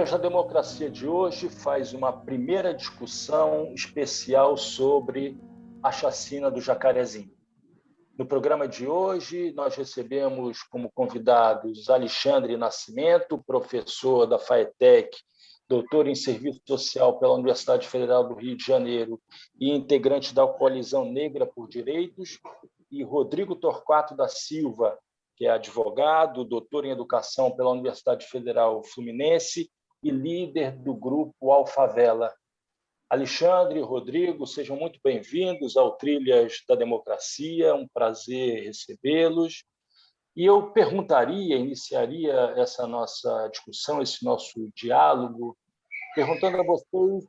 Trilhas da Democracia de hoje faz uma primeira discussão especial sobre a chacina do Jacarezinho. No programa de hoje, nós recebemos como convidados Alexandre Nascimento, professor da FAETEC, doutor em Serviço Social pela Universidade Federal do Rio de Janeiro e integrante da Coalizão Negra por Direitos, e Rodrigo Torquato da Silva, que é advogado, doutor em Educação pela Universidade Federal Fluminense e líder do grupo Alfavela. Alexandre e Rodrigo, sejam muito bem-vindos ao Trilhas da Democracia, é um prazer recebê-los. E eu iniciaria essa nossa discussão, esse nosso diálogo, perguntando a vocês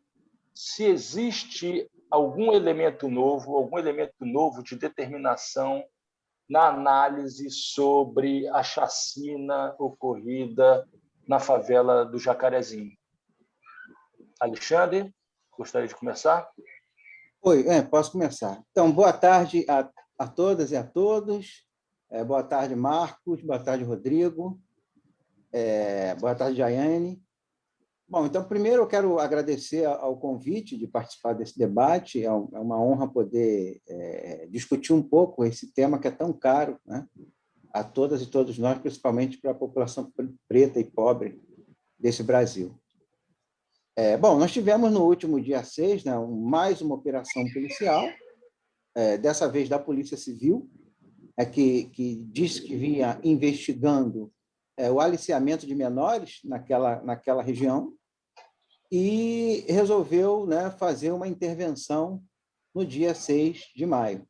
se existe algum elemento novo de determinação na análise sobre a chacina ocorrida na favela do Jacarezinho. Alexandre, gostaria de começar? Oi, posso começar. Então, boa tarde a todas e a todos. Boa tarde, Marcos. Boa tarde, Rodrigo. Boa tarde, Jaiane. Bom, então, primeiro eu quero agradecer ao convite de participar desse debate. É uma honra poder discutir um pouco esse tema que é tão caro, né, a todas e todos nós, principalmente para a população preta e pobre desse Brasil. Bom, nós tivemos no último dia 6, né, mais uma operação policial, dessa vez da Polícia Civil, que disse que vinha investigando o aliciamento de menores naquela região e resolveu, né, fazer uma intervenção no dia 6 de maio.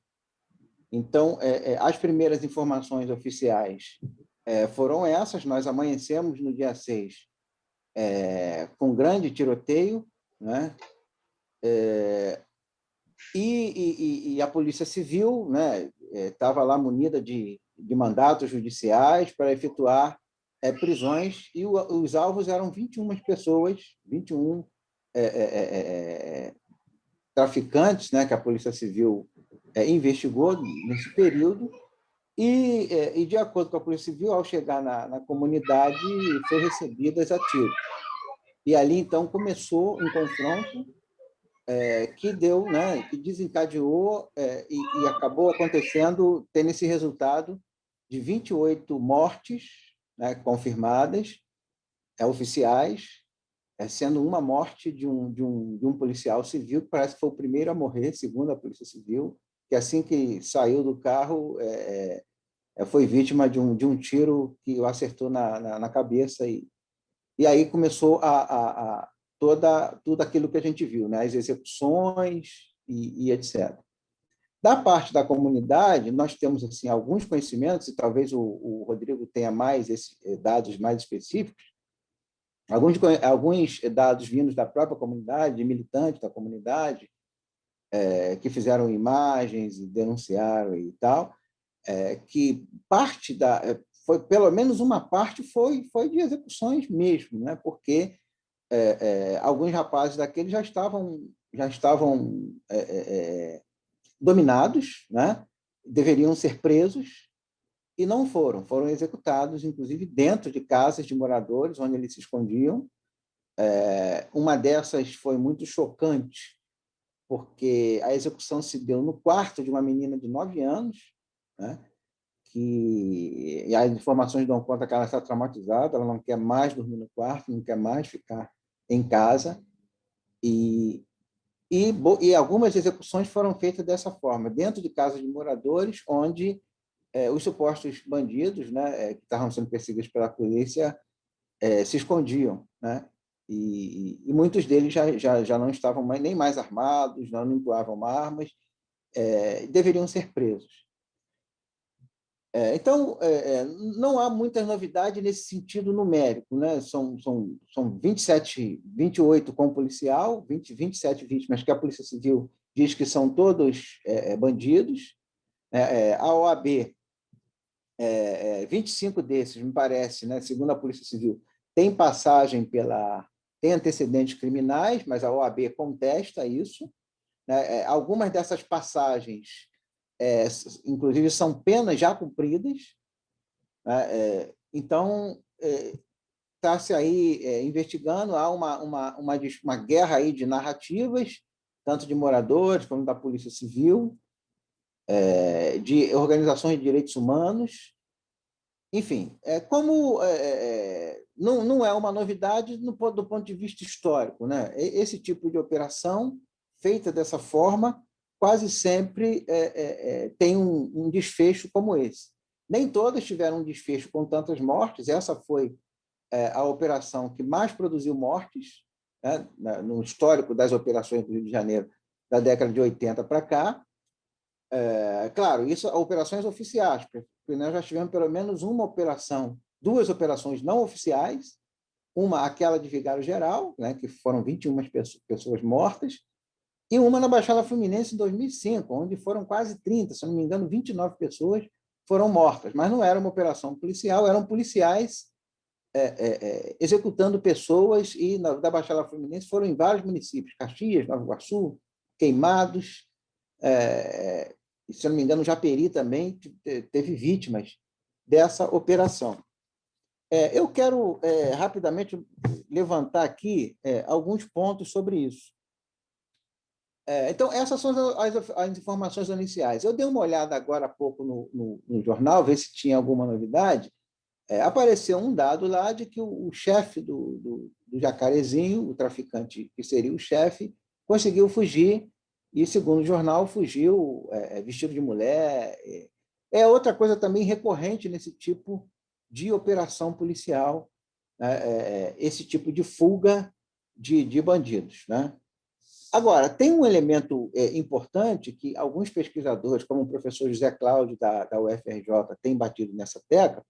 Então, as primeiras informações oficiais foram essas. Nós amanhecemos no dia 6 com grande tiroteio, né? E a Polícia Civil, né, estava lá munida de mandatos judiciais para efetuar prisões, e os alvos eram 21 pessoas, 21 traficantes, né, que a Polícia Civil investigou nesse período, e de acordo com a Polícia Civil, ao chegar na comunidade, foi recebidas a tiro. E ali, então, começou um confronto que deu, né, que desencadeou e acabou acontecendo, tendo esse resultado de 28 mortes, né, confirmadas, oficiais, sendo uma morte de um policial civil, que parece que foi o primeiro a morrer, segundo a Polícia Civil, que assim que saiu do carro, foi vítima de um tiro que o acertou na cabeça, e aí começou tudo aquilo que a gente viu, né? As execuções e etc. Da parte da comunidade, nós temos assim, alguns conhecimentos, e talvez o Rodrigo tenha mais dados mais específicos, alguns dados vindos da própria comunidade, de militantes da comunidade, que fizeram imagens e denunciaram e tal, que parte pelo menos uma parte foi de execuções mesmo, né? Porque alguns rapazes daqueles já estavam dominados, né? Deveriam ser presos e não foram executados, inclusive dentro de casas de moradores onde eles se escondiam. Uma dessas foi muito chocante, porque a execução se deu no quarto de uma menina de 9 anos, né? E as informações dão conta que ela está traumatizada, ela não quer mais dormir no quarto, não quer mais ficar em casa, e algumas execuções foram feitas dessa forma, dentro de casas de moradores, onde os supostos bandidos, né, que estavam sendo perseguidos pela polícia, se escondiam, né? E muitos deles já não estavam nem mais armados, não empunhavam armas, deveriam ser presos. Então, não há muita novidade nesse sentido numérico, né? São 28 com policial, 27 vítimas que a Polícia Civil diz que são todos bandidos. A OAB, 25 desses, me parece, né, segundo a Polícia Civil, tem antecedentes criminais, mas a OAB contesta isso, né? Algumas dessas passagens inclusive são penas já cumpridas, né? Então está se aí investigando, há uma guerra aí de narrativas, tanto de moradores como da Polícia Civil, de organizações de direitos humanos. Enfim, não é uma novidade do ponto de vista histórico, né? Esse tipo de operação, feita dessa forma, quase sempre tem um desfecho como esse. Nem todas tiveram um desfecho com tantas mortes, essa foi a operação que mais produziu mortes, né, no histórico das operações do Rio de Janeiro, da década de 80 para cá. Claro, isso operações oficiais, porque nós já tivemos pelo menos uma operação, duas operações não oficiais, uma aquela de Vigário Geral, né, que foram 21 pessoas mortas, e uma na Baixada Fluminense em 2005, onde foram quase 30, se não me engano, 29 pessoas foram mortas, mas não era uma operação policial, eram policiais executando pessoas, e da Baixada Fluminense foram em vários municípios, Caxias, Nova Iguaçu, Queimados, se não me engano, Japeri também teve vítimas dessa operação. Eu quero rapidamente levantar aqui alguns pontos sobre isso. Então, essas são as informações iniciais. Eu dei uma olhada agora há pouco no jornal, ver se tinha alguma novidade. Apareceu um dado lá de que o chefe do Jacarezinho, o traficante que seria o chefe, conseguiu fugir e, segundo o jornal, fugiu vestido de mulher. Outra coisa também recorrente nesse tipo de operação policial, esse tipo de fuga de bandidos, né? Agora, tem um elemento importante que alguns pesquisadores, como o professor José Cláudio, da UFRJ, têm batido nessa tecla,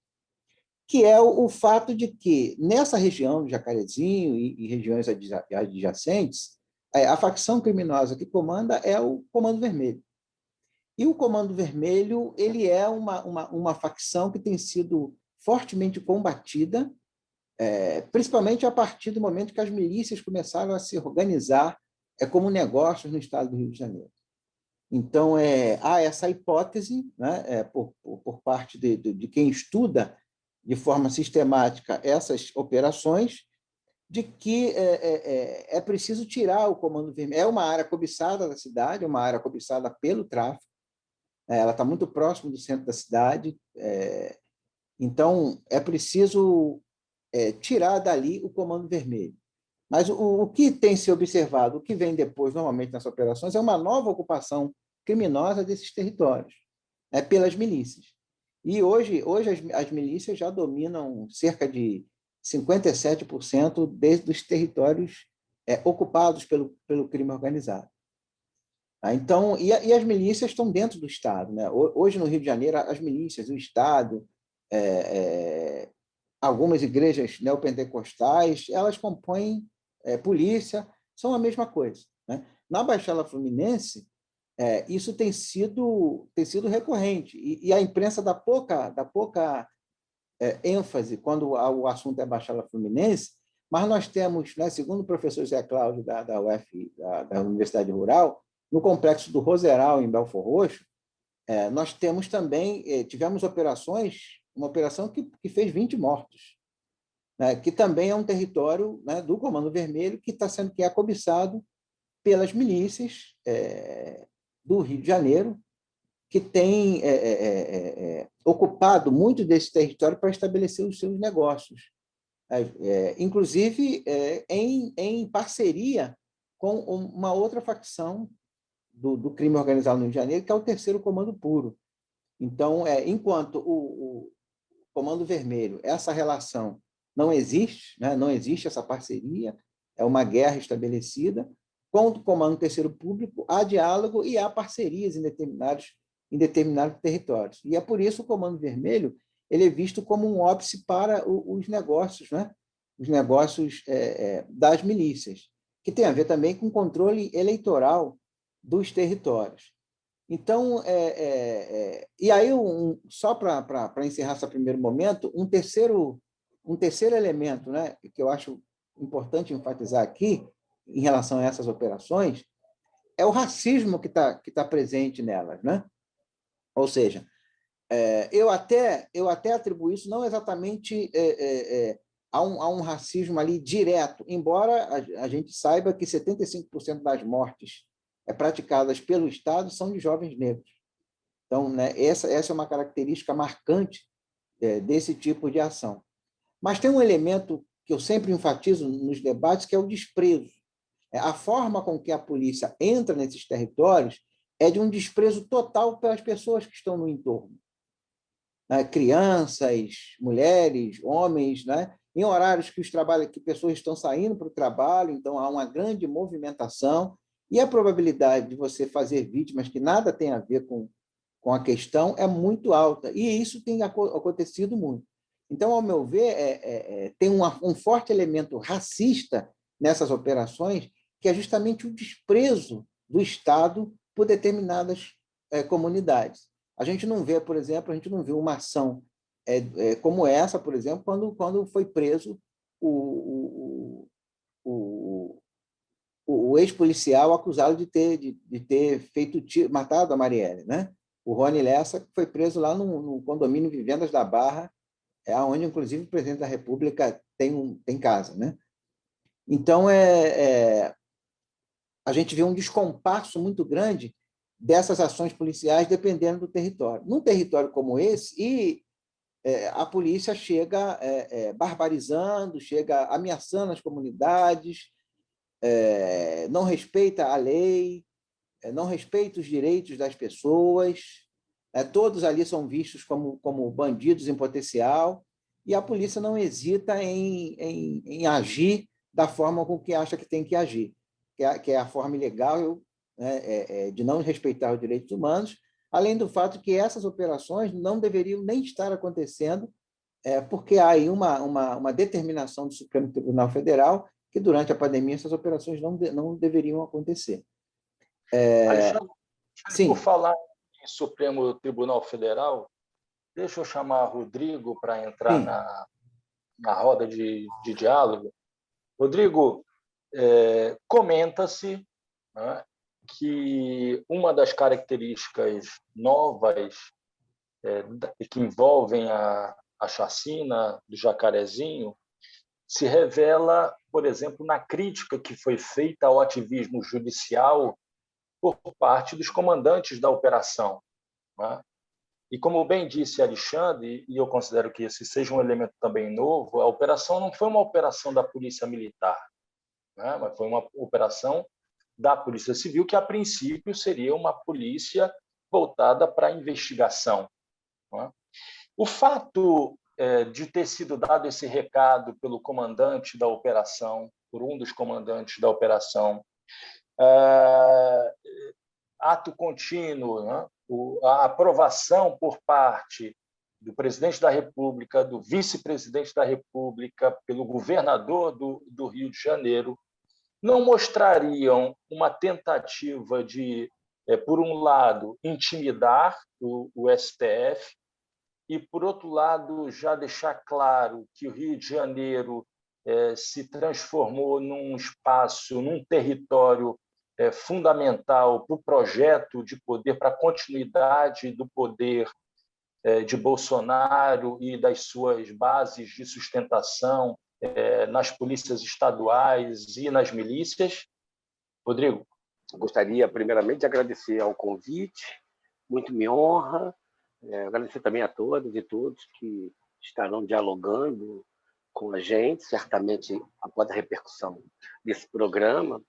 que é o fato de que, nessa região do Jacarezinho e regiões adjacentes, a facção criminosa que comanda é o Comando Vermelho. E o Comando Vermelho ele é uma facção que tem sido fortemente combatida, principalmente a partir do momento que as milícias começaram a se organizar como negócios no estado do Rio de Janeiro. Então, há essa hipótese, né, por parte de quem estuda de forma sistemática essas operações, de que é preciso tirar o Comando Vermelho. É uma área cobiçada da cidade, é uma área cobiçada pelo tráfico, ela está muito próximo do centro da cidade, então é preciso tirar dali o Comando Vermelho. Mas o que tem se observado, o que vem depois, normalmente, nas operações, é uma nova ocupação criminosa desses territórios, pelas milícias. E hoje as milícias já dominam cerca de 57% dos territórios ocupados pelo crime organizado. Então, e as milícias estão dentro do Estado, né? Hoje, no Rio de Janeiro, as milícias, o Estado, algumas igrejas neopentecostais, elas compõem polícia, são a mesma coisa, né? Na Baixada Fluminense, isso tem sido recorrente, e a imprensa dá pouca ênfase quando o assunto é Baixada Fluminense, mas nós temos, né, segundo o professor Zé Cláudio, da UF, da Universidade Rural, no complexo do Roseral, em Belford Roxo, nós temos também, tivemos uma operação que fez 20 mortos, né, que também é um território, né, do Comando Vermelho, que é cobiçado pelas milícias do Rio de Janeiro, que tem ocupado muito desse território para estabelecer os seus negócios, inclusive em parceria com uma outra facção do crime organizado no Rio de Janeiro, que é o Terceiro Comando Puro. Então, enquanto o Comando Vermelho, essa relação não existe, né? Não existe essa parceria, é uma guerra estabelecida, com o Comando Terceiro Público há diálogo e há parcerias em determinados territórios. E é por isso o Comando Vermelho ele é visto como um óbice para os negócios, né? Os negócios das milícias, que tem a ver também com o controle eleitoral dos territórios. Então, e aí, só para encerrar esse primeiro momento, um terceiro elemento, né, que eu acho importante enfatizar aqui, em relação a essas operações, é o racismo que tá presente nelas, né? Ou seja, eu até atribuo isso não exatamente há um racismo ali direto, embora a gente saiba que 75% das mortes praticadas pelo Estado são de jovens negros. Então, né, essa é uma característica marcante desse tipo de ação. Mas tem um elemento que eu sempre enfatizo nos debates, que é o desprezo. A forma com que a polícia entra nesses territórios é de um desprezo total pelas pessoas que estão no entorno. Crianças, mulheres, homens, né? Em horários que pessoas estão saindo para o trabalho, então há uma grande movimentação, e a probabilidade de você fazer vítimas que nada tem a ver com a questão é muito alta, e isso tem acontecido muito. Então, ao meu ver, tem um forte elemento racista nessas operações, que é justamente o desprezo do Estado por determinadas comunidades. A gente não vê, por exemplo, uma ação como essa, por exemplo, quando foi preso o ex-policial acusado de ter matado a Marielle, né? O Rony Lessa, que foi preso lá no condomínio Vivendas da Barra, onde, inclusive, o presidente da República tem casa, né? Então, a gente vê um descompasso muito grande dessas ações policiais dependendo do território. Num território como esse, a polícia chega barbarizando, chega ameaçando as comunidades, não respeita a lei, não respeita os direitos das pessoas, todos ali são vistos como bandidos em potencial, e a polícia não hesita em agir da forma com que acha que tem que agir, que é a forma ilegal, né, de não respeitar os direitos humanos, além do fato que essas operações não deveriam nem estar acontecendo, porque há aí uma determinação do Supremo Tribunal Federal que, durante a pandemia, essas operações não deveriam acontecer. Alexandre, por Sim. falar em Supremo Tribunal Federal, deixa eu chamar Rodrigo para entrar Sim. na roda de diálogo. Rodrigo, comenta-se, né, que uma das características novas que envolvem a chacina do Jacarezinho se revela, por exemplo, na crítica que foi feita ao ativismo judicial por parte dos comandantes da operação, né? E, como bem disse Alexandre, e eu considero que esse seja um elemento também novo, a operação não foi uma operação da Polícia Militar, né? Mas foi uma operação da Polícia Civil, que, a princípio, seria uma polícia voltada para a investigação, né? O fato de ter sido dado esse recado pelo comandante da operação, por um dos comandantes da operação, ato contínuo, né? A aprovação por parte do presidente da República, do vice-presidente da República, pelo governador do Rio de Janeiro, não mostrariam uma tentativa de, por um lado, intimidar o STF e, por outro lado, já deixar claro que o Rio de Janeiro se transformou num espaço, num território fundamental para o projeto de poder, para a continuidade do poder de Bolsonaro e das suas bases de sustentação nas polícias estaduais e nas milícias? Rodrigo? Gostaria, primeiramente, de agradecer ao convite, muito me honra, agradecer também a todas e todos que estarão dialogando com a gente, certamente após a repercussão desse programa.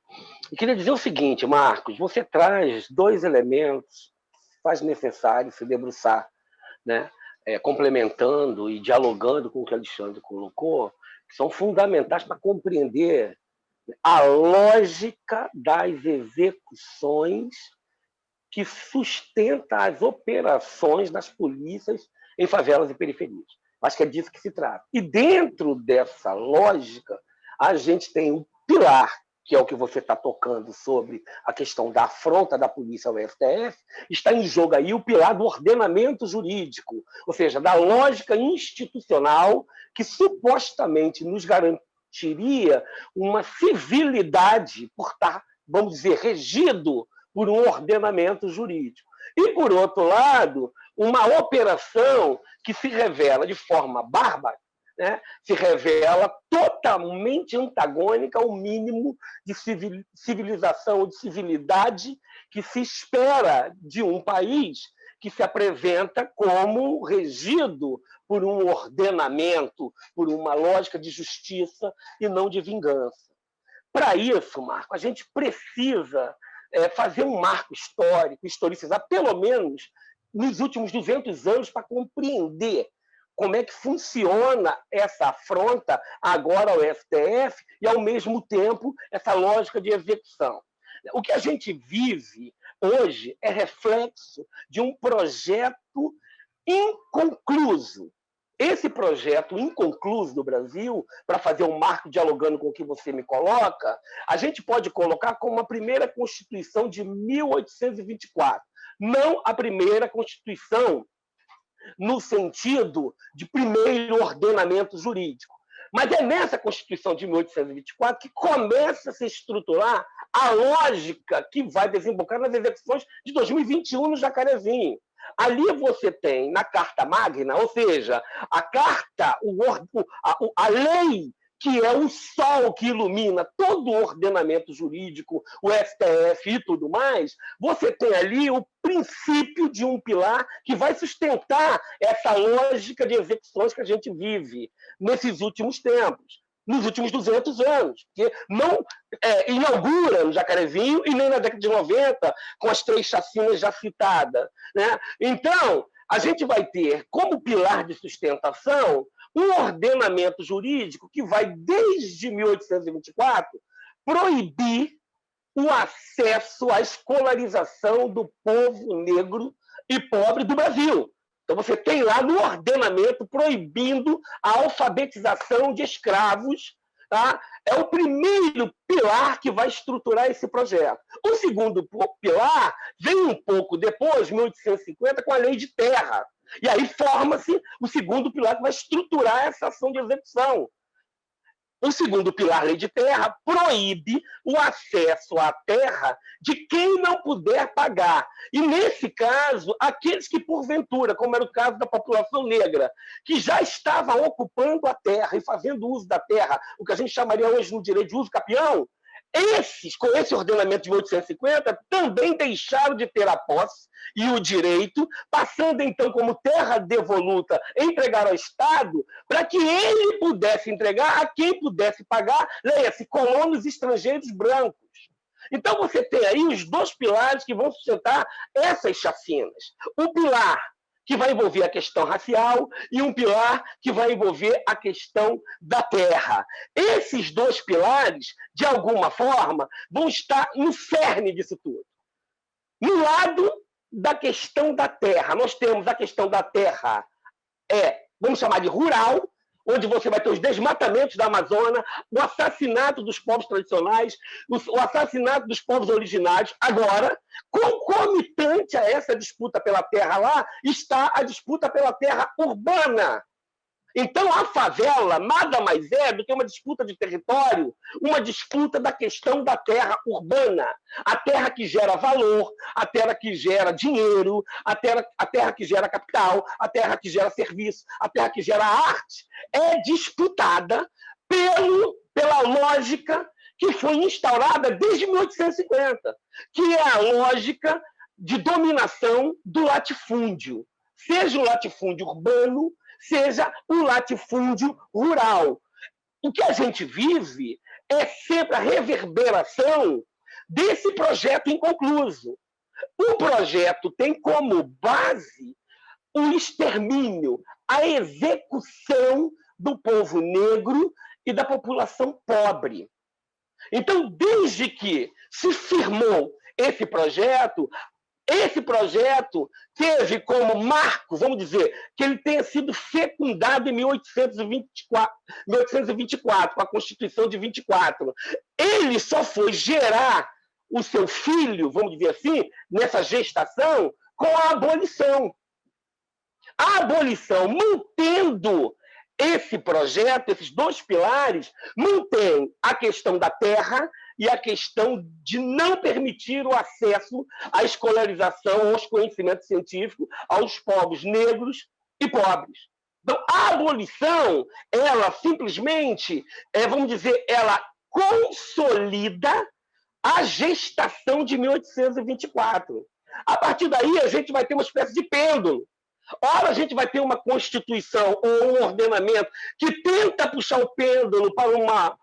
E queria dizer o seguinte, Marcos, você traz dois elementos que faz necessário se debruçar, né? Complementando e dialogando com o que o Alexandre colocou, que são fundamentais para compreender a lógica das execuções que sustenta as operações das polícias em favelas e periferias. Acho que é disso que se trata. E dentro dessa lógica, a gente tem o pilar, que é o que você está tocando sobre a questão da afronta da polícia ao STF, está em jogo aí o pilar do ordenamento jurídico, ou seja, da lógica institucional que supostamente nos garantiria uma civilidade por estar, vamos dizer, regido por um ordenamento jurídico. E, por outro lado, uma operação que se revela de forma bárbara, né, se revela totalmente antagônica ao mínimo de civilização ou de civilidade que se espera de um país que se apresenta como regido por um ordenamento, por uma lógica de justiça e não de vingança. Para isso, Marco, a gente precisa fazer um marco histórico, historicizar, pelo menos nos últimos 200 anos, para compreender como é que funciona essa afronta agora ao STF e, ao mesmo tempo, essa lógica de execução. O que a gente vive hoje é reflexo de um projeto inconcluso. Esse projeto inconcluso do Brasil, para fazer um marco dialogando com o que você me coloca, a gente pode colocar como a primeira Constituição de 1824, não a primeira Constituição no sentido de primeiro ordenamento jurídico. Mas é nessa Constituição de 1824 que começa a se estruturar a lógica que vai desembocar nas execuções de 2021 no Jacarezinho. Ali você tem, na Carta Magna, ou seja, a carta, a lei que é o sol que ilumina todo o ordenamento jurídico, o STF e tudo mais, você tem ali o princípio de um pilar que vai sustentar essa lógica de execuções que a gente vive nesses últimos tempos, nos últimos 200 anos, que não inaugura no Jacarezinho e nem na década de 90, com as 3 chacinas já citadas, né? Então, a gente vai ter como pilar de sustentação um ordenamento jurídico que vai, desde 1824, proibir o acesso à escolarização do povo negro e pobre do Brasil. Então, você tem lá no ordenamento proibindo a alfabetização de escravos. Tá? É o primeiro pilar que vai estruturar esse projeto. O segundo pilar vem um pouco depois, 1850, com a Lei de Terra. E aí forma-se o segundo pilar que vai estruturar essa ação de execução. O segundo pilar, Lei de Terra, proíbe o acesso à terra de quem não puder pagar. E, nesse caso, aqueles que, porventura, como era o caso da população negra, que já estava ocupando a terra e fazendo uso da terra, o que a gente chamaria hoje no direito de uso capião, esses, com esse ordenamento de 1850, também deixaram de ter a posse e o direito, passando então como terra devoluta, entregar ao Estado, para que ele pudesse entregar a quem pudesse pagar, leia-se, colonos estrangeiros brancos. Então você tem aí os 2 pilares que vão sustentar essas chacinas. O pilar que vai envolver a questão racial e um pilar que vai envolver a questão da terra. Esses 2 pilares, de alguma forma, vão estar no cerne disso tudo. No lado da questão da terra, nós temos a questão da terra, vamos chamar de rural, onde você vai ter os desmatamentos da Amazônia, o assassinato dos povos tradicionais, o assassinato dos povos originários. Agora, concomitante a essa disputa pela terra lá, está a disputa pela terra urbana. Então, a favela nada mais é do que uma disputa de território, uma disputa da questão da terra urbana. A terra que gera valor, a terra que gera dinheiro, a terra que gera capital, a terra que gera serviço, a terra que gera arte, é disputada pela lógica que foi instaurada desde 1850, que é a lógica de dominação do latifúndio, seja o latifúndio urbano, seja o latifúndio rural. O que a gente vive é sempre a reverberação desse projeto inconcluso. O projeto tem como base o extermínio, a execução do povo negro e da população pobre. Então, desde que se firmou esse projeto teve como marco, vamos dizer, que ele tenha sido fecundado em 1824, com a Constituição de 24. Ele só foi gerar o seu filho, vamos dizer assim, nessa gestação, com a abolição. A abolição, mantendo esse projeto, esses 2 pilares, mantém a questão da terra e a questão de não permitir o acesso à escolarização, aos conhecimentos científicos, aos povos negros e pobres. Então, a abolição, ela simplesmente, vamos dizer, ela consolida a gestação de 1824. A partir daí, a gente vai ter uma espécie de pêndulo. Ora, a gente vai ter uma Constituição ou um ordenamento que tenta puxar o pêndulo para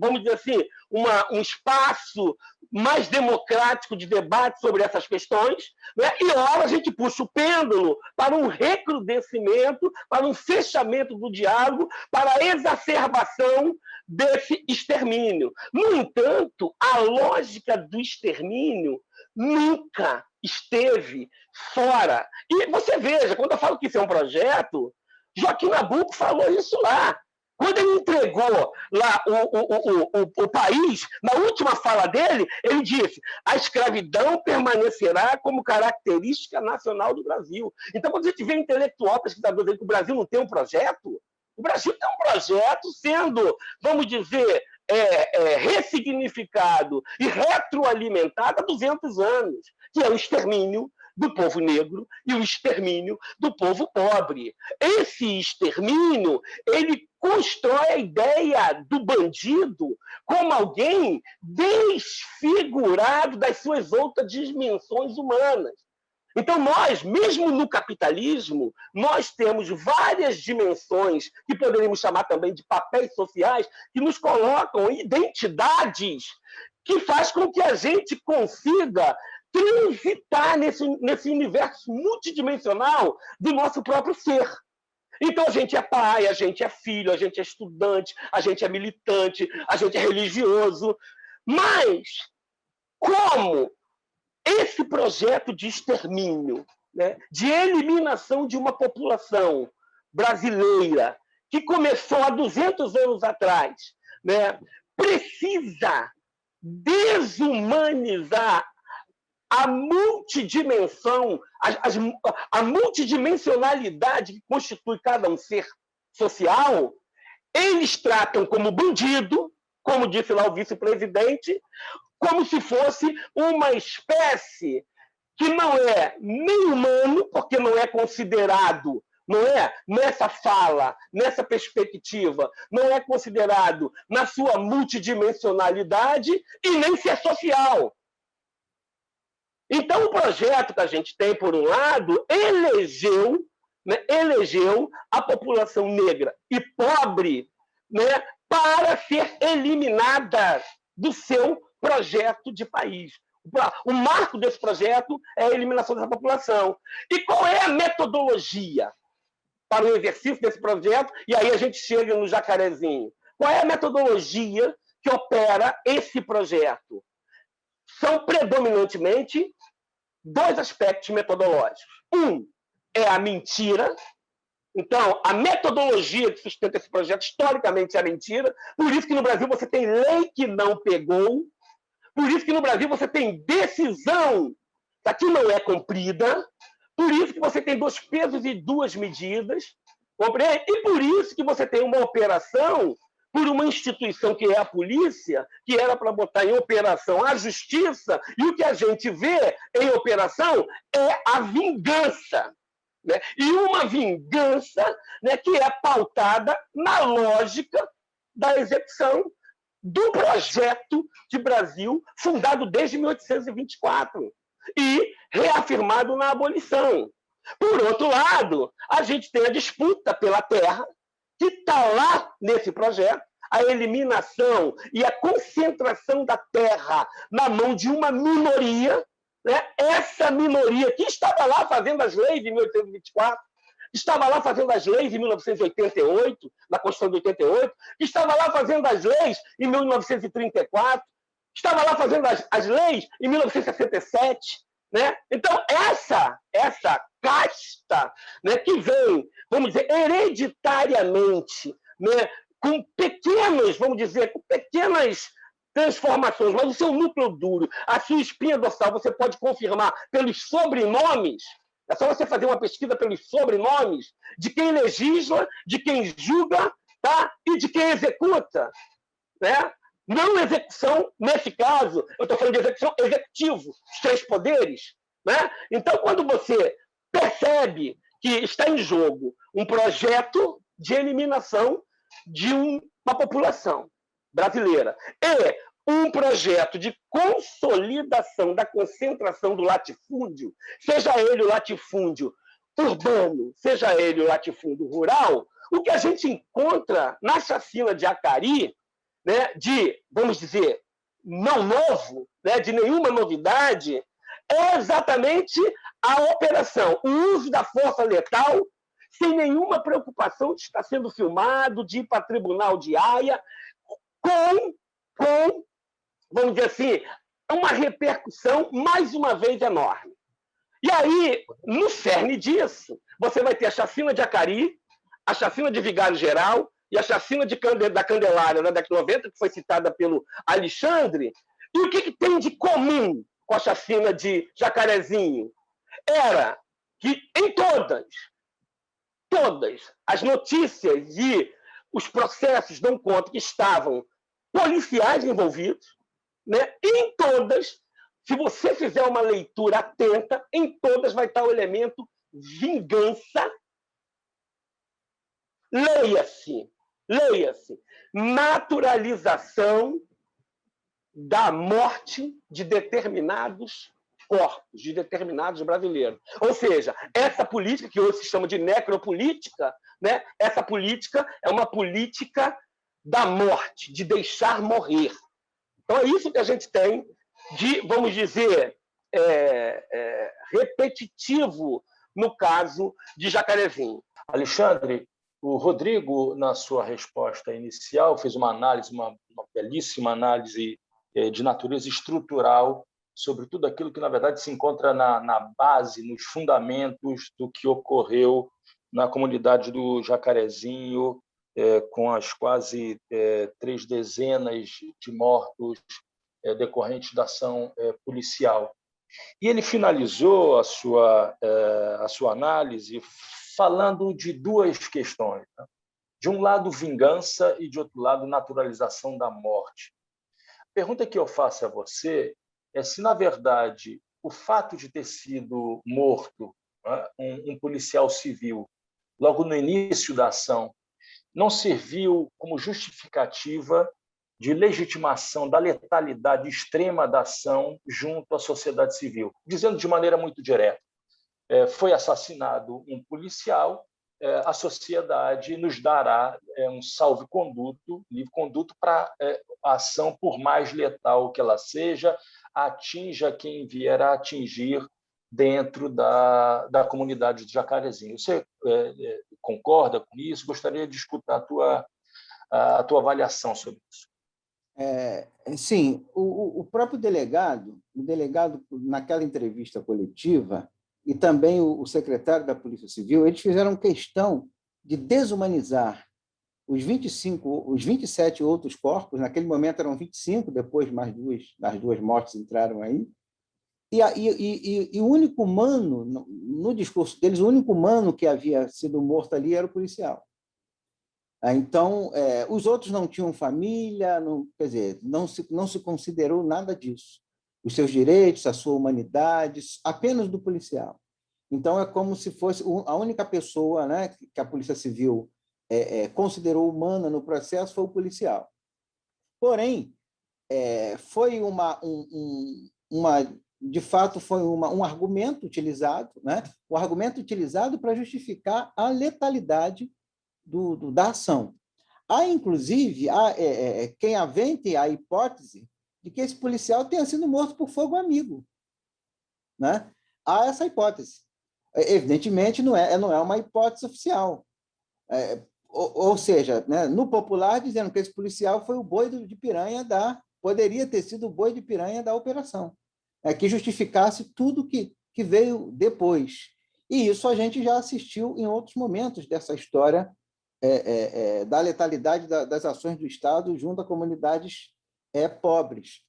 vamos dizer assim, um espaço mais democrático de debate sobre essas questões, né? E ora a gente puxa o pêndulo para um recrudescimento, para um fechamento do diálogo, para a exacerbação desse extermínio. No entanto, a lógica do extermínio nunca esteve fora. E você veja, quando eu falo que isso é um projeto, Joaquim Nabuco falou isso lá. Quando ele entregou lá o país, na última fala dele, ele disse: a escravidão permanecerá como característica nacional do Brasil. Então, quando a gente vê intelectual, pesquisador dizendo que o Brasil não tem um projeto, o Brasil tem um projeto sendo, vamos dizer, ressignificado e retroalimentado há 200 anos, que é o extermínio do povo negro e o extermínio do povo pobre. Esse extermínio, ele constrói a ideia do bandido como alguém desfigurado das suas outras dimensões humanas. Então, nós, mesmo no capitalismo, nós temos várias dimensões, que poderíamos chamar também de papéis sociais, que nos colocam identidades que faz com que a gente consiga transitar nesse universo multidimensional do nosso próprio ser. Então, a gente é pai, a gente é filho, a gente é estudante, a gente é militante, a gente é religioso. Mas, como esse projeto de extermínio, né, de eliminação de uma população brasileira, que começou há 200 anos atrás, né, precisa desumanizar a multidimensão, a multidimensionalidade que constitui cada um ser social, eles tratam como bandido, como disse lá o vice-presidente, como se fosse uma espécie que não é nem humano, porque não é considerado, não é nessa fala, nessa perspectiva, não é considerado na sua multidimensionalidade e nem ser social. Então, o projeto que a gente tem, por um lado, elegeu a população negra e pobre, né, para ser eliminada do seu projeto de país. O marco desse projeto é a eliminação dessa população. E qual é a metodologia para o exercício desse projeto? E aí a gente chega no Jacarezinho. Qual é a metodologia que opera esse projeto? São predominantemente dois aspectos metodológicos. Um é a mentira. Então, a metodologia que sustenta esse projeto, historicamente, é a mentira. Por isso que no Brasil você tem lei que não pegou. Por isso que no Brasil você tem decisão que não é cumprida. Por isso que você tem 2 pesos e 2 medidas. Compreende? E por isso que você tem uma operação por uma instituição que é a polícia, que era para botar em operação a justiça, e o que a gente vê em operação é a vingança. Né? E uma vingança, né, que é pautada na lógica da execução do projeto de Brasil fundado desde 1824 e reafirmado na abolição. Por outro lado, a gente tem a disputa pela terra, que está lá nesse projeto, a eliminação e a concentração da terra na mão de uma minoria, né? Essa minoria que estava lá fazendo as leis de 1824, estava lá fazendo as leis em 1988, na Constituição de 88, estava lá fazendo as leis em 1934, estava lá fazendo as leis em 1967. Né? Então, essa casta, né, que vem, vamos dizer, hereditariamente, né, com pequenas transformações, mas o seu núcleo duro, a sua espinha dorsal, você pode confirmar pelos sobrenomes. É só você fazer uma pesquisa pelos sobrenomes de quem legisla, de quem julga, tá? E de quem executa. Né? Não execução, nesse caso, eu estou falando de execução executivo, os 3 poderes. Né? Então, quando você percebe que está em jogo um projeto de eliminação de uma população brasileira e um projeto de consolidação da concentração do latifúndio, seja ele o latifúndio urbano, seja ele o latifúndio rural, o que a gente encontra na chacina de Acari, né, de, vamos dizer, não novo, né, de nenhuma novidade, é exatamente a operação, o uso da força letal, sem nenhuma preocupação de estar sendo filmado, de ir para tribunal de Haia, com, vamos dizer assim, uma repercussão, mais uma vez, enorme. E aí, no cerne disso, você vai ter a chacina de Acari, a chacina de Vigário Geral e a chacina da Candelária, na década de 90, que foi citada pelo Alexandre. E o que tem de comum com a chacina de Jacarezinho? Era que em todas as notícias e os processos dão conta que estavam policiais envolvidos, né? E em todas, se você fizer uma leitura atenta, em todas vai estar o elemento vingança. Leia-se, naturalização da morte de determinados corpos, de determinados brasileiros. Ou seja, essa política, que hoje se chama de necropolítica, né? Essa política é uma política da morte, de deixar morrer. Então é isso que a gente tem de, vamos dizer, repetitivo no caso de Jacarezinho. Alexandre, o Rodrigo, na sua resposta inicial, fez uma análise, uma belíssima análise de natureza estrutural sobre tudo aquilo que, na verdade, se encontra na base, nos fundamentos do que ocorreu na comunidade do Jacarezinho, com as quase 3 dezenas de mortos decorrentes da ação policial. E ele finalizou a sua análise falando de 2 questões. Né? De um lado, vingança, e de outro lado, naturalização da morte. A pergunta que eu faço a você é se, na verdade, o fato de ter sido morto, né, um policial civil, logo no início da ação, não serviu como justificativa de legitimação da letalidade extrema da ação junto à sociedade civil. Dizendo de maneira muito direta, foi assassinado um policial, a sociedade nos dará um salvo-conduto, livre-conduto para a ação, por mais letal que ela seja, atinja quem vier a atingir dentro da comunidade de Jacarezinho. Você concorda com isso? Gostaria de escutar a tua avaliação sobre isso. Sim, o próprio delegado, naquela entrevista coletiva, e também o secretário da Polícia Civil, eles fizeram questão de desumanizar os 27 outros corpos, naquele momento eram 25, depois mais as 2 mortes entraram aí, e o único humano, no discurso deles, o único humano que havia sido morto ali era o policial. Então, os outros não tinham família, quer dizer, não se considerou nada disso. Os seus direitos, a sua humanidade, apenas do policial. Então, é como se fosse a única pessoa, né, que a Polícia Civil considerou humana no processo foi o policial. Porém, foi de fato, foi um argumento utilizado, né, um argumento utilizado para justificar a letalidade da ação. Há, inclusive, quem avente a hipótese de que esse policial tenha sido morto por fogo amigo. Né? Há essa hipótese. Evidentemente, não é uma hipótese oficial. Ou seja, né, no popular, dizendo que esse policial foi o boi de piranha poderia ter sido o boi de piranha da operação, que justificasse tudo que veio depois. E isso a gente já assistiu em outros momentos dessa história da letalidade das ações do Estado junto a comunidades pobres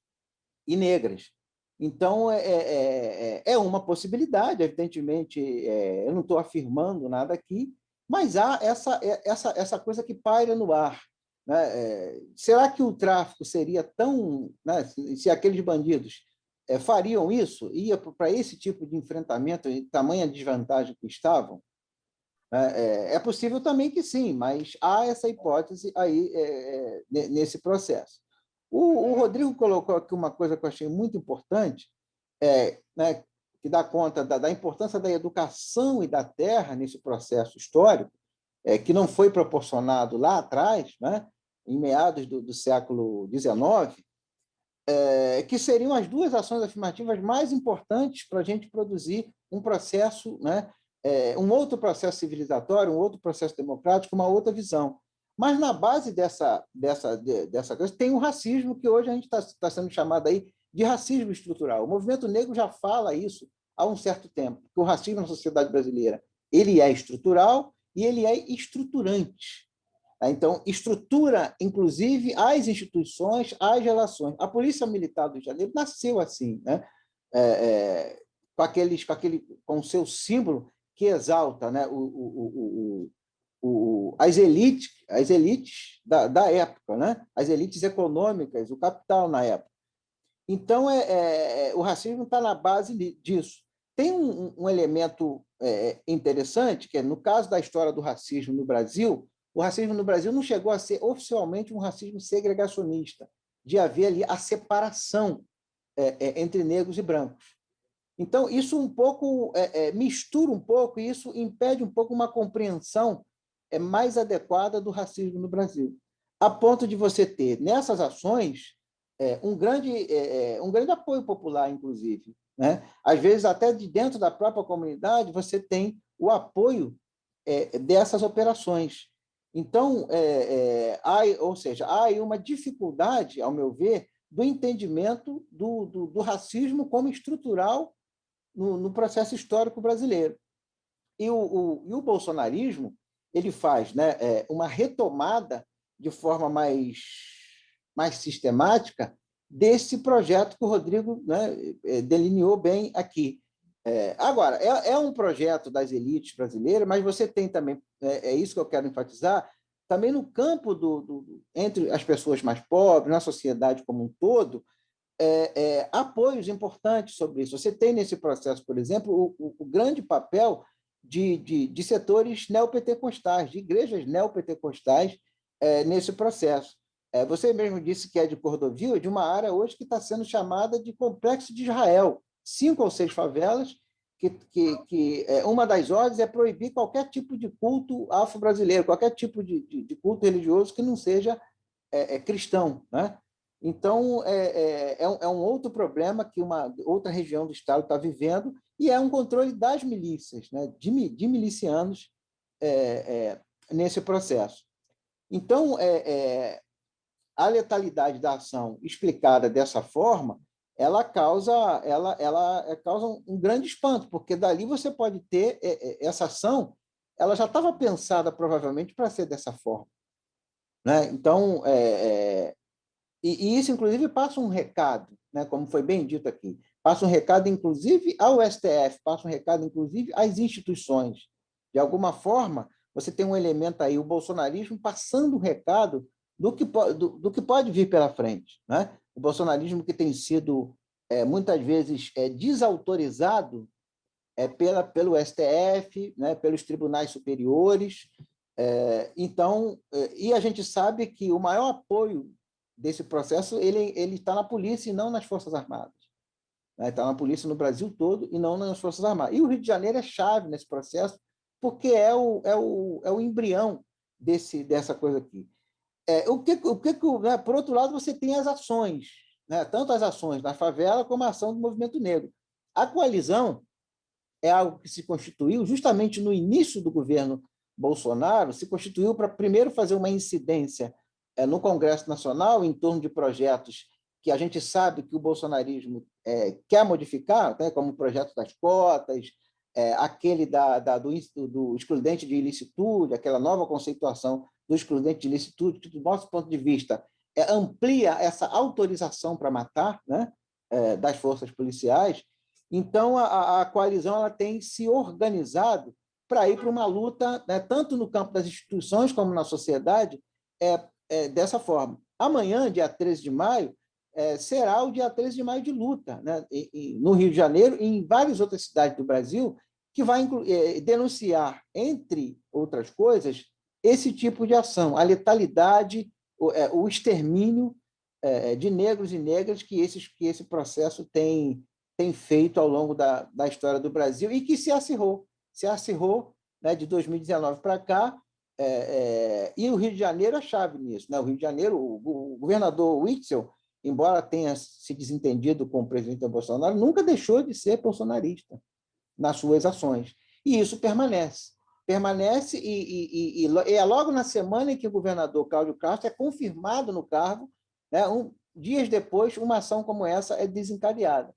e negras. Então, é uma possibilidade, evidentemente, eu não estou afirmando nada aqui, mas há essa coisa que paira no ar. Né? Será que o tráfico seria tão... Né, se aqueles bandidos fariam isso, ia para esse tipo de enfrentamento, e tamanha desvantagem que estavam? É possível também que sim, mas há essa hipótese aí nesse processo. O Rodrigo colocou aqui uma coisa que eu achei muito importante, né, que dá conta da importância da educação e da terra nesse processo histórico, que não foi proporcionado lá atrás, né, em meados do século XIX, que seriam as duas ações afirmativas mais importantes para a gente produzir um processo, né, um outro processo civilizatório, um outro processo democrático, uma outra visão. Mas na base dessa coisa tem o racismo, que hoje a gente está sendo chamado aí de racismo estrutural. O movimento negro já fala isso há um certo tempo, que o racismo na sociedade brasileira ele é estrutural e ele é estruturante. Então, estrutura, inclusive, as instituições, as relações. A Polícia Militar do Rio de Janeiro nasceu assim, né? Com o seu símbolo que exalta, né? As elites da época, né? As elites econômicas, o capital na época. Então, o racismo está na base disso. Tem um elemento interessante, que no caso da história do racismo no Brasil, o racismo no Brasil não chegou a ser oficialmente um racismo segregacionista, de haver ali a separação entre negros e brancos. Então, isso um pouco mistura um pouco, e isso impede um pouco uma compreensão mais adequada do racismo no Brasil, a ponto de você ter, nessas ações, um grande apoio popular, inclusive, né? Às vezes, até de dentro da própria comunidade, você tem o apoio dessas operações. Então, ou seja, há aí uma dificuldade, ao meu ver, do entendimento do racismo como estrutural no processo histórico brasileiro. E o bolsonarismo ele faz, né, uma retomada de forma mais sistemática desse projeto que o Rodrigo, né, delineou bem aqui. Agora, é um projeto das elites brasileiras, mas você tem também, é isso que eu quero enfatizar, também no campo entre as pessoas mais pobres, na sociedade como um todo, apoios importantes sobre isso. Você tem nesse processo, por exemplo, o grande papel de setores neopentecostais, de igrejas neopentecostais nesse processo. Você mesmo disse que é de Cordovil, de uma área hoje que está sendo chamada de Complexo de Israel. 5 ou 6 favelas, que uma das ordens é proibir qualquer tipo de culto afro-brasileiro, qualquer tipo de culto religioso que não seja cristão, né? Então, é um outro problema que uma outra região do Estado está vivendo, e é um controle das milícias, né? de milicianos nesse processo. Então, a letalidade da ação explicada dessa forma, ela causa um grande espanto, porque dali você pode ter essa ação, ela já estava pensada provavelmente para ser dessa forma, né? Então, e isso, inclusive, passa um recado, né, como foi bem dito aqui, passa um recado, inclusive, ao STF, passa um recado, inclusive, às instituições. De alguma forma, você tem um elemento aí, o bolsonarismo passando um recado do que pode vir pela frente, né? O bolsonarismo que tem sido, muitas vezes, desautorizado pelo STF, né, pelos tribunais superiores. Então, e a gente sabe que o maior apoio desse processo ele está na polícia e não nas Forças Armadas. Está na polícia no Brasil todo e não nas Forças Armadas. E o Rio de Janeiro é chave nesse processo, porque é o embrião dessa coisa aqui. Né, por outro lado, você tem as ações, né, tanto as ações da favela como a ação do movimento negro. A coalizão é algo que se constituiu justamente no início do governo Bolsonaro, se constituiu para primeiro fazer uma incidência no Congresso Nacional em torno de projetos que a gente sabe que o bolsonarismo quer modificar, né, como o projeto das cotas, aquele do excludente de ilicitude, aquela nova conceituação do excludente de ilicitude, que, do nosso ponto de vista, amplia essa autorização para matar, né, das forças policiais. Então, a coalizão ela tem se organizado para ir para uma luta, né, tanto no campo das instituições como na sociedade, dessa forma. Amanhã, dia 13 de maio, será o dia 13 de maio de luta, né, no Rio de Janeiro e em várias outras cidades do Brasil, que vai denunciar, entre outras coisas, esse tipo de ação, a letalidade, o extermínio de negros e negras que esse processo tem feito ao longo da história do Brasil e que se acirrou, né, de 2019 para cá, e o Rio de Janeiro é chave nisso. Né? O Rio de Janeiro, o governador Witzel, embora tenha se desentendido com o presidente Bolsonaro, nunca deixou de ser bolsonarista nas suas ações. E isso permanece. E é logo na semana em que o governador Cláudio Castro é confirmado no cargo, né, dias depois, uma ação como essa é desencadeada.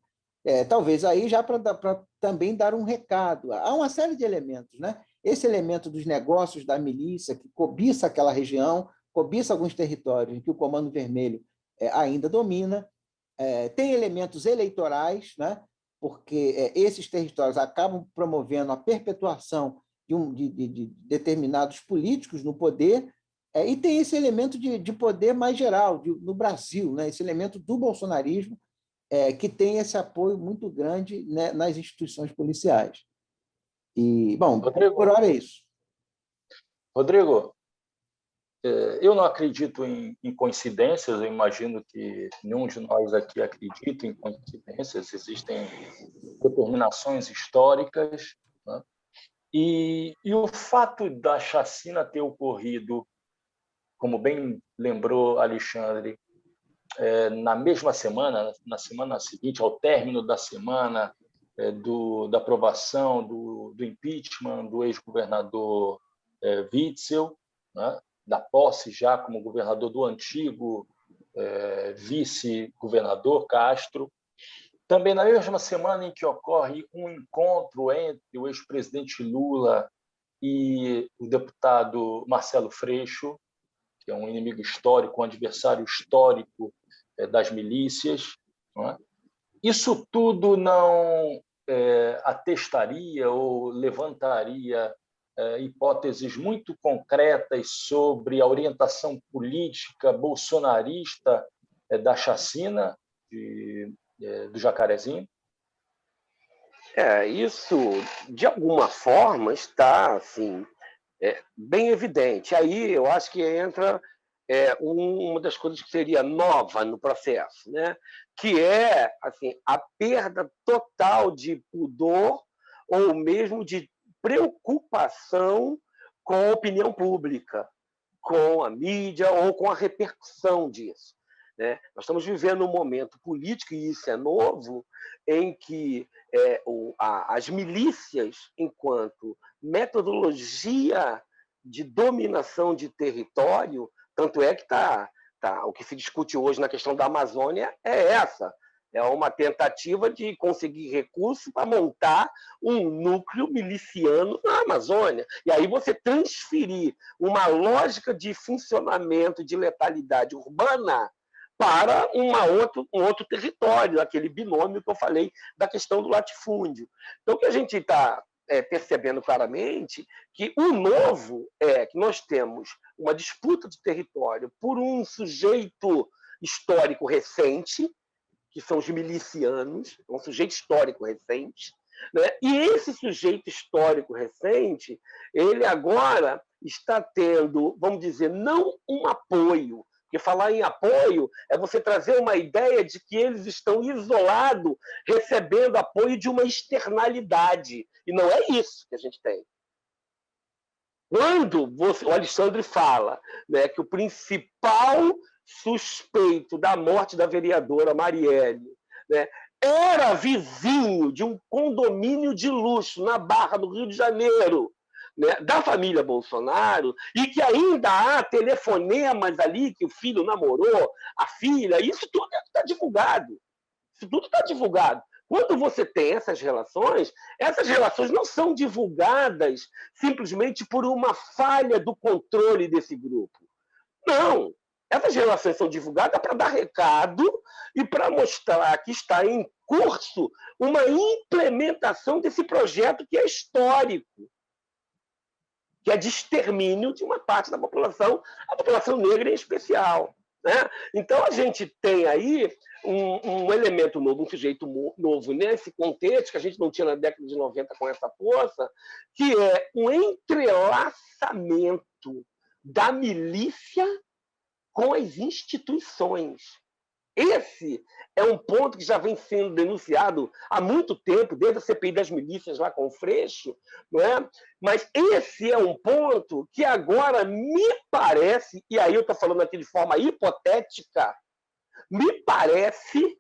Talvez aí já para também dar um recado. Há uma série de elementos, né? Esse elemento dos negócios da milícia, que cobiça aquela região, cobiça alguns territórios em que o Comando Vermelho ainda domina. Tem elementos eleitorais, né? Porque esses territórios acabam promovendo a perpetuação de determinados políticos no poder, e tem esse elemento de poder mais geral no Brasil, né? Esse elemento do bolsonarismo, que tem esse apoio muito grande, né, nas instituições policiais. E, bom, Rodrigo, por hora é isso. Rodrigo, eu não acredito em coincidências, eu imagino que nenhum de nós aqui acredita em coincidências, existem determinações históricas, né? E o fato da chacina ter ocorrido, como bem lembrou Alexandre, na mesma semana, na semana seguinte, ao término da semana da aprovação do impeachment do ex-governador Witzel, né? Da posse já como governador do antigo vice-governador Castro. Também na mesma semana em que ocorre um encontro entre o ex-presidente Lula e o deputado Marcelo Freixo, que é um inimigo histórico, um adversário histórico das milícias, não é? Isso tudo não atestaria ou levantaria hipóteses muito concretas sobre a orientação política bolsonarista da chacina do Jacarezinho? Isso, de alguma forma, está assim, bem evidente. Aí eu acho que entra uma das coisas que seria nova no processo, né? Que é assim, a perda total de pudor ou mesmo de preocupação com a opinião pública, com a mídia ou com a repercussão disso. Né? Nós estamos vivendo um momento político, e isso é novo, em que as milícias, enquanto metodologia de dominação de território, tanto é que o que se discute hoje na questão da Amazônia é essa. É uma tentativa de conseguir recursos para montar um núcleo miliciano na Amazônia. E aí você transferir uma lógica de funcionamento de letalidade urbana para um outro território, aquele binômio que eu falei da questão do latifúndio. Então, o que a gente está percebendo claramente que o novo é que nós temos uma disputa de território por um sujeito histórico recente, que são os milicianos, um sujeito histórico recente, né? E esse sujeito histórico recente, ele agora está tendo, vamos dizer, não um apoio, porque falar em apoio é você trazer uma ideia de que eles estão isolados, recebendo apoio de uma externalidade. E não é isso que a gente tem. Quando o Alexandre fala, né, que o principal suspeito da morte da vereadora Marielle, né, era vizinho de um condomínio de luxo na Barra do Rio de Janeiro, né, da família Bolsonaro, e que ainda há telefonemas ali que o filho namorou, a filha, isso tudo está divulgado. Isso tudo está divulgado. Quando você tem essas relações não são divulgadas simplesmente por uma falha do controle desse grupo. Não. Essas relações são divulgadas para dar recado e para mostrar que está em curso uma implementação desse projeto que é histórico, que é de extermínio de uma parte da população, a população negra em especial. né? Então, a gente tem aí um elemento novo, um sujeito novo nesse contexto, que a gente não tinha na década de 90 com essa força, que é um entrelaçamento da milícia com as instituições. Esse é um ponto que já vem sendo denunciado há muito tempo, desde a CPI das milícias lá com o Freixo, não é? Mas esse é um ponto que agora me parece, e aí eu estou falando aqui de forma hipotética, me parece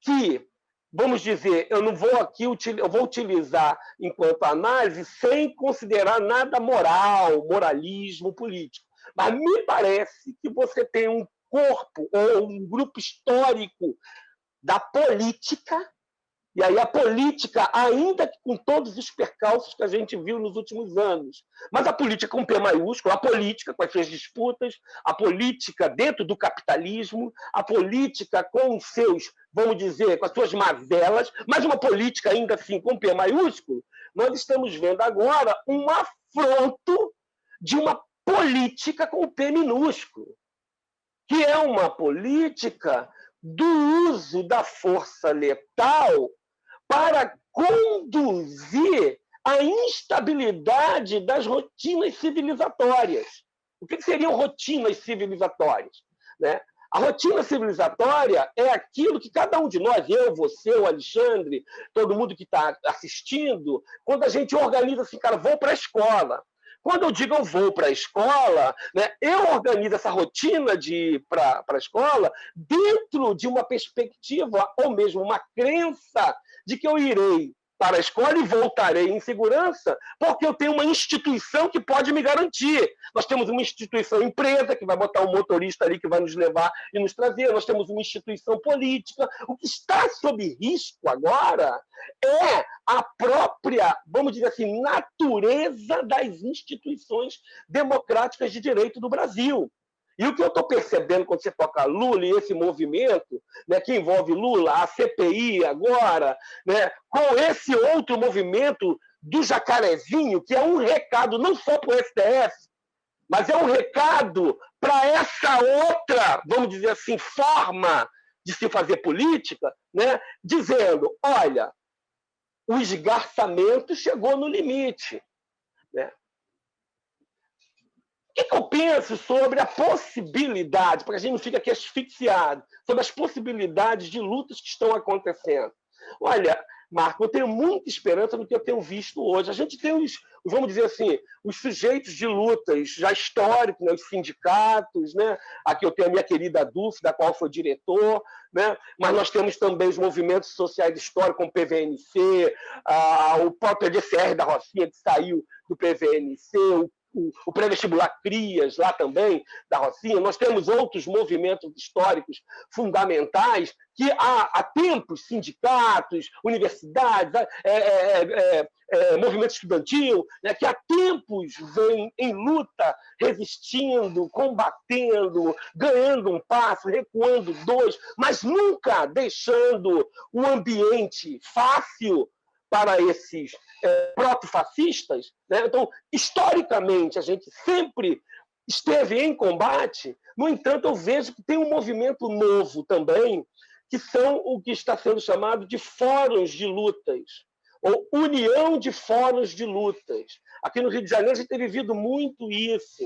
que, vamos dizer, eu não vou aqui, eu vou utilizar enquanto análise sem considerar nada moral, moralismo político, mas me parece que você tem um corpo ou um grupo histórico da política, e aí a política, ainda que com todos os percalços que a gente viu nos últimos anos, mas a política com P maiúsculo, a política com as suas disputas, a política dentro do capitalismo, a política com os seus, vamos dizer, com as suas mazelas, mas uma política ainda assim com P maiúsculo, nós estamos vendo agora um afronto de uma política com P minúsculo, que é uma política do uso da força letal para conduzir a instabilidade das rotinas civilizatórias. O que seriam rotinas civilizatórias? Né? A rotina civilizatória é aquilo que cada um de nós, eu, você, o Alexandre, todo mundo que está assistindo, quando a gente organiza assim, cara, vou para a escola. Quando eu digo eu vou para a escola, né, eu organizo essa rotina de para a escola dentro de uma perspectiva ou mesmo uma crença de que eu irei para a escola e voltarei em segurança, porque eu tenho uma instituição que pode me garantir. Nós temos uma instituição empresa, que vai botar um motorista ali que vai nos levar e nos trazer. Nós temos uma instituição política. O que está sob risco agora é a própria, vamos dizer assim, natureza das instituições democráticas de direito do Brasil. E o que eu estou percebendo quando você toca Lula e esse movimento, né, que envolve Lula, a CPI agora, né, com esse outro movimento do Jacarezinho, que é um recado não só para o STF, mas é um recado para essa outra, vamos dizer assim, forma de se fazer política, né, dizendo, olha, o esgarçamento chegou no limite. Né? O que eu penso sobre a possibilidade, porque a gente não fica aqui asfixiado, sobre as possibilidades de lutas que estão acontecendo? Olha, Marco, eu tenho muita esperança no que eu tenho visto hoje. A gente tem vamos dizer assim, os sujeitos de lutas já históricos, né, os sindicatos, né? Aqui eu tenho a minha querida DUF, da qual sou diretor, né? Mas nós temos também os movimentos sociais históricos, como o PVNC, o próprio DCR da Rocinha, que saiu do PVNC, o pré-vestibular CRIAS, lá também, da Rocinha. Nós temos outros movimentos históricos fundamentais que há tempos, sindicatos, universidades, movimento estudantil, né, que há tempos vem em luta, resistindo, combatendo, ganhando um passo, recuando dois, mas nunca deixando o ambiente fácil para esses protofascistas. Né? Então, historicamente, a gente sempre esteve em combate. No entanto, eu vejo que tem um movimento novo também, que são o que está sendo chamado de fóruns de lutas, ou união de fóruns de lutas. Aqui no Rio de Janeiro, a gente tem vivido muito isso.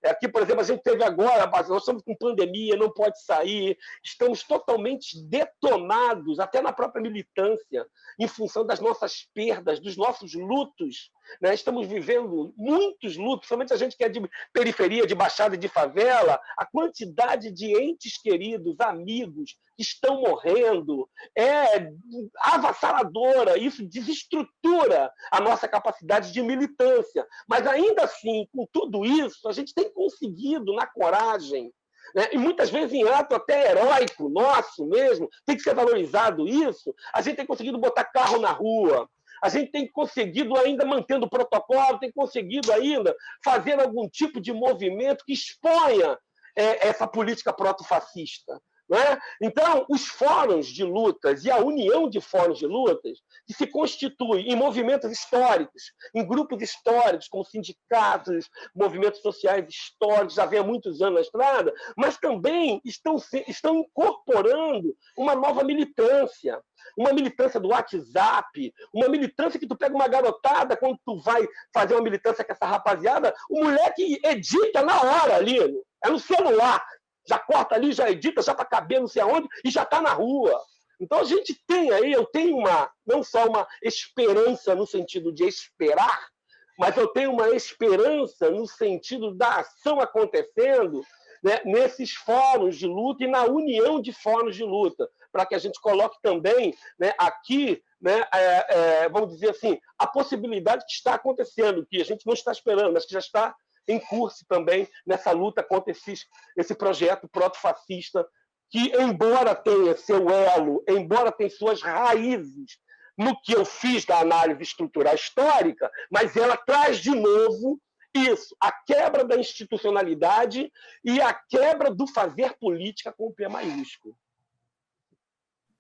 Aqui, por exemplo, a gente teve agora, nós estamos com pandemia, não pode sair, estamos totalmente detonados, até na própria militância, em função das nossas perdas, dos nossos lutos. Né? Estamos vivendo muitos lutos, somente a gente que é de periferia, de baixada, de favela, a quantidade de entes queridos, amigos, que estão morrendo é avassaladora, isso desestrutura a nossa capacidade de militância. Mas ainda assim, com tudo isso, a gente tem conseguido, na coragem, né, e muitas vezes em ato até heróico nosso mesmo, tem que ser valorizado isso, a gente tem conseguido botar carro na rua, a gente tem conseguido ainda, mantendo o protocolo, tem conseguido ainda fazer algum tipo de movimento que exponha essa política protofascista. né? Então, os fóruns de lutas e a união de fóruns de lutas, que se constitui em movimentos históricos, em grupos históricos, como sindicatos, movimentos sociais históricos, já vem há muitos anos na estrada, mas também estão incorporando uma nova militância, uma militância do WhatsApp, uma militância que tu pega uma garotada, quando tu vai fazer uma militância com essa rapaziada, o moleque edita na hora ali, é no celular, já corta ali, já edita, já para caber não sei aonde, e já está na rua. Então a gente tem aí, eu tenho não só uma esperança no sentido de esperar, mas eu tenho uma esperança no sentido da ação acontecendo, né, nesses fóruns de luta e na união de fóruns de luta, para que a gente coloque também, né, aqui, né, vamos dizer assim, a possibilidade que está acontecendo, que a gente não está esperando, mas que já está em curso também nessa luta contra esse projeto proto-fascista, que, embora tenha seu elo, embora tenha suas raízes no que eu fiz da análise estrutural histórica, mas ela traz de novo isso, a quebra da institucionalidade e a quebra do fazer política com o P maiúsculo.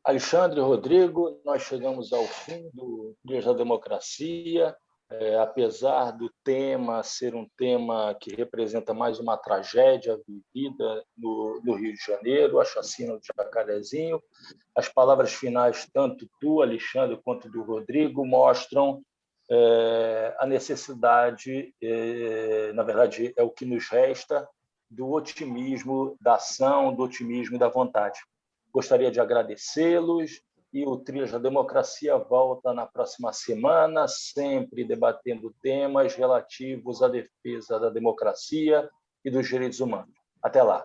Alexandre, Rodrigo, nós chegamos ao fim do Dias da Democracia. Apesar do tema ser um tema que representa mais uma tragédia vivida no Rio de Janeiro, a chacina do Jacarezinho, as palavras finais, tanto do Alexandre quanto do Rodrigo, mostram a necessidade, na verdade, é o que nos resta, do otimismo da ação, do otimismo da vontade. Gostaria de agradecê-los, e o Trilhas da Democracia volta na próxima semana, sempre debatendo temas relativos à defesa da democracia e dos direitos humanos. Até lá.